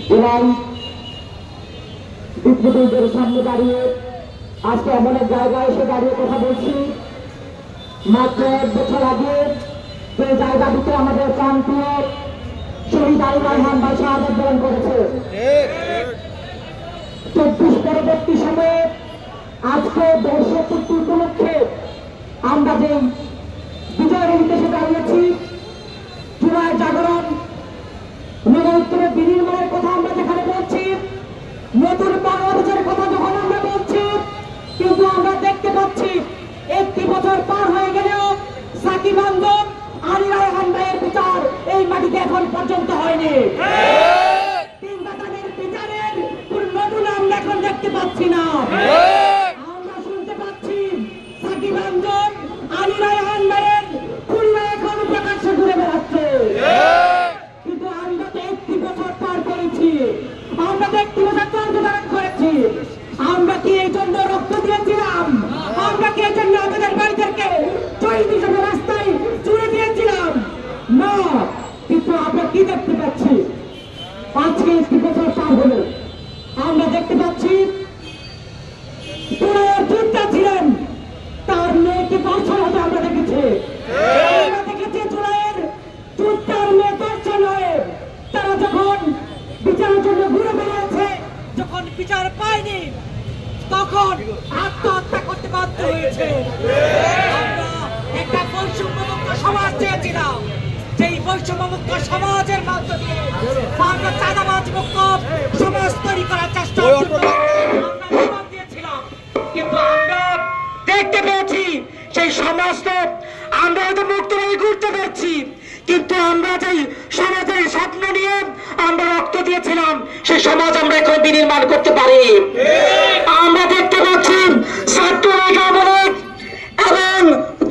জুলাই বিপ্লবীদের সামনে দাঁড়িয়ে আজকে এমন এক জায়গায় এসে দাঁড়িয়ে কথা বলছি। মাত্র 1 বছর আগে যে জায়গাটিতে আমাদের প্রান্তীয় শহীদ আলী রায়হান ভাই শাহাদাত বরণ করেছে, 24 পরবর্তী সময়ে আজকে বর্ষপূর্তি উপলক্ষে আমরা যে বিজয়ের নির্দেশে দাঁড়িয়েছি, জুলাই জাগরণ নগরোত্তরে বিনির্মাণের কথা আমরা যেখানে বলছি, নতুন বাংলাদেশের কথা যখন আমরা বলছি, কিন্তু আমরা দেখতে পাচ্ছি 1 বছর পার হয়ে গেলেও সাকিব আন্দোলন আলী রায়হান ভাইয়ের বিচার এই মাটিতে এখন পর্যন্ত হয়নি। তিনবাতানের বিচারের নতুন আমরা এখন দেখতে পাচ্ছি না। আমরা শুনতে পাচ্ছি সাকিব আন্দোলন আলী রায়হান ভাইয়ের খুলনা এখন প্রকাশ্যে ঘুরে বেড়াচ্ছে, কিন্তু আমরা তো 1 বছর পার করেছি, আমরা তো 1 বছর ধারণ করেছি। আমরা কি এই জন্য রক্ত দিয়েছিলাম? আমরা কি এই জন্য আমাদের বাড়িদেরকে শহীদ হিসেবে রাস্তায় জুড়ে দিয়েছিলাম? না। কিন্তু আমরা কি দেখতে পাচ্ছি? আজকে 1 বছর পার হলো, আমরা দেখতে পাচ্ছি জুলাইয়ের যোদ্ধা ছিলেন, তার মেয়েকে দর্শন হতে আমরা দেখেছি। আমরা দেখেছি জুলাইয়ের যোদ্ধার মেয়ে দর্শন হয়ে তারা যখন বিচারের জন্য ঘুরে বেরিয়েছে, যখন বিচার পায়নি তখন আত্মহত্যা করতে বাধ্য হয়েছে। আমরা একটা বৈষম্যমুক্ত সমাজ চেয়েছিলাম, যেই বৈষম্যমুক্ত সমাজের মধ্যে দিয়ে আমরা চাঁদাবাজ মুক্ত সমাজ তৈরি করার চেষ্টা আমরা দিয়েছিলাম। কিন্তু আমরা দেখতে পেয়েছি সেই সমাজটা আমরা হয়তো মুক্ত হয়ে ঘুরতে পারছি, কিন্তু আমরা যেই সমাজের স্বপ্ন নিয়ে আমরা রক্ত দিয়েছিলাম সেই সমাজ আমরা এখন বিনির্মাণ করতে পারি। আমরা দেখতে পাচ্ছি ছাত্রলীগ আমলের এবং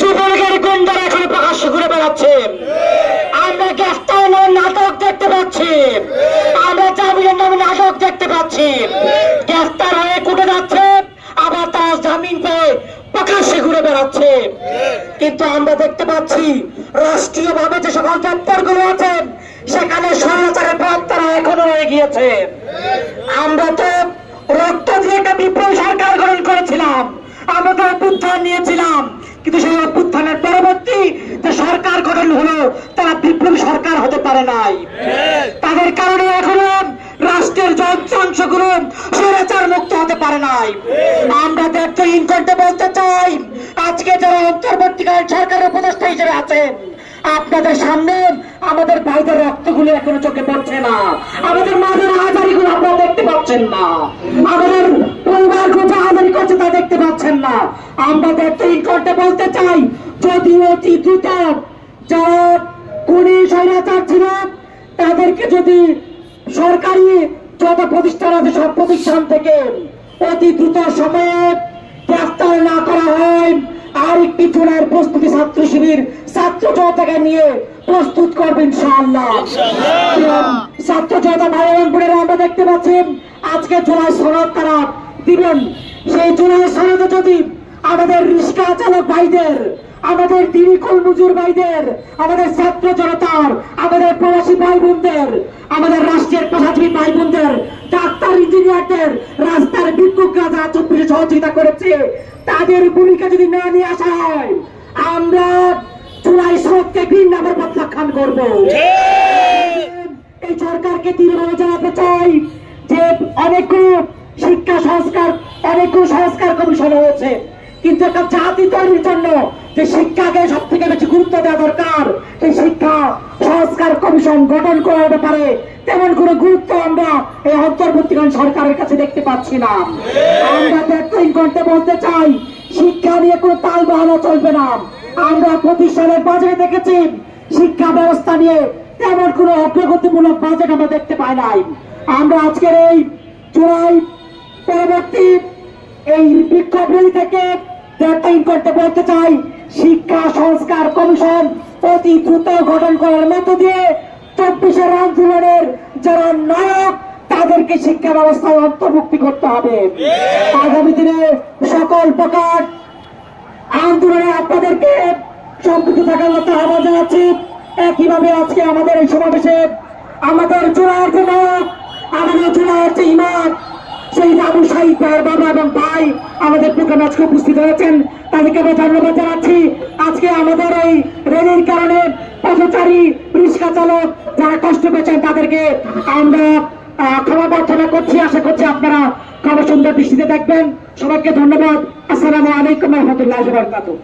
যুবলীগের গুন্ডারা এখন প্রকাশ্যে ঘুরে বেড়াচ্ছে। আমরা গ্রেফতার নাটক দেখতে পাচ্ছি, আমরা জামিনের নামে নাটক দেখতে পাচ্ছি। গ্রেফতার হয়ে কোর্টে যাচ্ছে, আবার তার জামিন পেয়ে প্রকাশ্যে ঘুরে বেড়াচ্ছে। কিন্তু আমরা দেখতে পাচ্ছি রাষ্ট্রীয়ভাবে যে সকল দপ্তরগুলো আছে সেখানে স্বৈরাচারের প্রত্যারা এখনো রয়ে গিয়েছে। আমরা তো রক্ত দিয়ে একটা বিপ্লবী সরকার গঠন করেছিলাম, আমরা তো অভ্যুত্থান নিয়েছিলাম, কিন্তু সেই অভ্যুত্থানের পরবর্তী যে সরকার গঠন হলো তারা বিপ্লবী সরকার হতে পারে নাই। তাদের কারণে এখনো রাষ্ট্রের যন্ত্রাংশগুলো স্বৈরাচার মুক্ত হতে পারে নাই। আমরা দায়িত্বহীন করতে বলতে চাই, আজকে যারা অন্তর্বর্তীকালীন সরকারের উপদেষ্টা হিসেবে আছেন, আপনাদের সামনে আমাদের ভাইদের রক্তগুলো এখনো চোখে পড়ছে না, আমাদের মাদের হাজারিগুলো আপনারা দেখতে পাচ্ছেন না, আমাদের পরিবারগুলো যে হাজারি করছে তা দেখতে পাচ্ছেন না। আমরা দায়িত্বহীন করতে বলতে চাই, যদি অতি দ্রুত যারা খুনি স্বৈরাচার ছিল তাদেরকে যদি সরকারি যত প্রতিষ্ঠান আছে সব প্রতিষ্ঠান থেকে অতি দ্রুত সময়ে গ্রেফতার না করা হয়, আর একটি চুনার প্রস্তুতি ছাত্র শিবির ছাত্র জনতাকে নিয়ে প্রস্তুত করবেন ইনশাআল্লাহ। ছাত্র জনতা ভাই এবং বোনেরা আমরা দেখতে পাচ্ছি আজকে জুলাই সনদ তারা দিবেন। সেই জুলাই সনদে যদি আমাদের রিক্সা চালক ভাইদের, আমাদের দিনী কর্মজুর ভাইদের, আমাদের ছাত্র জনতার, আমাদের প্রবাসী ভাই বোনদের, আমাদের রাষ্ট্রের প্রশাসনিক ভাই বোনদের, ডাক্তার ইঞ্জিনিয়ারদের, রাস্তার বিক্ষোভরা যারা 24 সহযোগিতা করেছে তাদের ভূমিকা যদি না নিয়ে আসা হয়, আমরা জুলাই সনদকে ঘৃণার প্রত্যাখ্যান করব। এই সরকারকে দৃঢ়ভাবে জানাতে চাই যে অনেকগুলো শিক্ষা সংস্কার, অনেকগুলো সংস্কার কমিশন হয়েছে, কিন্তু একটা জাতি তৈরির জন্য যে শিক্ষাকে সব থেকে বেশি গুরুত্ব দেওয়া দরকার, এই শিক্ষা সংস্কার কমিশন গঠন করার ব্যাপারে তেমন কোনো গুরুত্ব আমরা এই অন্তর্বর্তীকালীন সরকারের কাছে দেখতে পাচ্ছি না। আমরা দায়িত্বহীন করতে বলতে চাই, শিক্ষা নিয়ে কোনো তাল বাহানা চলবে না। আমরা প্রতিষ্ঠানের বাজেট দেখেছি, শিক্ষা ব্যবস্থা নিয়ে তেমন কোনো অগ্রগতিমূলক বাজেট আমরা দেখতে পাই নাই। আমরা আজকের এই জুলাই পরবর্তী এই বিক্ষোভ র্যালি থেকে দায়িত্বহীন করতে বলতে চাই, শিক্ষা সংস্কার কমিশন অতি দ্রুত গঠন করার মধ্য দিয়ে 24 আন্দোলনের যারা নায়ক তাদেরকে শিক্ষা ব্যবস্থায় অন্তর্ভুক্তি করতে হবে। আগামী দিনে সকল প্রকার আন্দোলনে আপনাদেরকে সম্পৃক্ত থাকার মতো আহ্বান জানাচ্ছি একইভাবে আজকে আমাদের এই সমাবেশে আমাদের জুলাইয়ের যে নায়ক, আমাদের জুলাইয়ের যে ইমাম, সেই আবু সাইদ ভাইয়ের বাবা এবং ভাই আমাদের প্রোগ্রামে আজকে উপস্থিত হয়েছেন। তাদেরকে আমরা ধন্যবাদ জানাচ্ছি। আজকে আমাদের এই রেলির কারণে পথচারী, রিক্সা চালক যারা কষ্ট পেয়েছেন তাদেরকে আমরা ক্ষমা প্রার্থনা করছি। আশা করছি আপনারা ক্ষমা সুন্দর দৃষ্টিতে দেখবেন। সবাইকে ধন্যবাদ। আসসালামু আলাইকুম ওয়া রাহমাতুল্লাহি ওয়া বারাকাতুহু।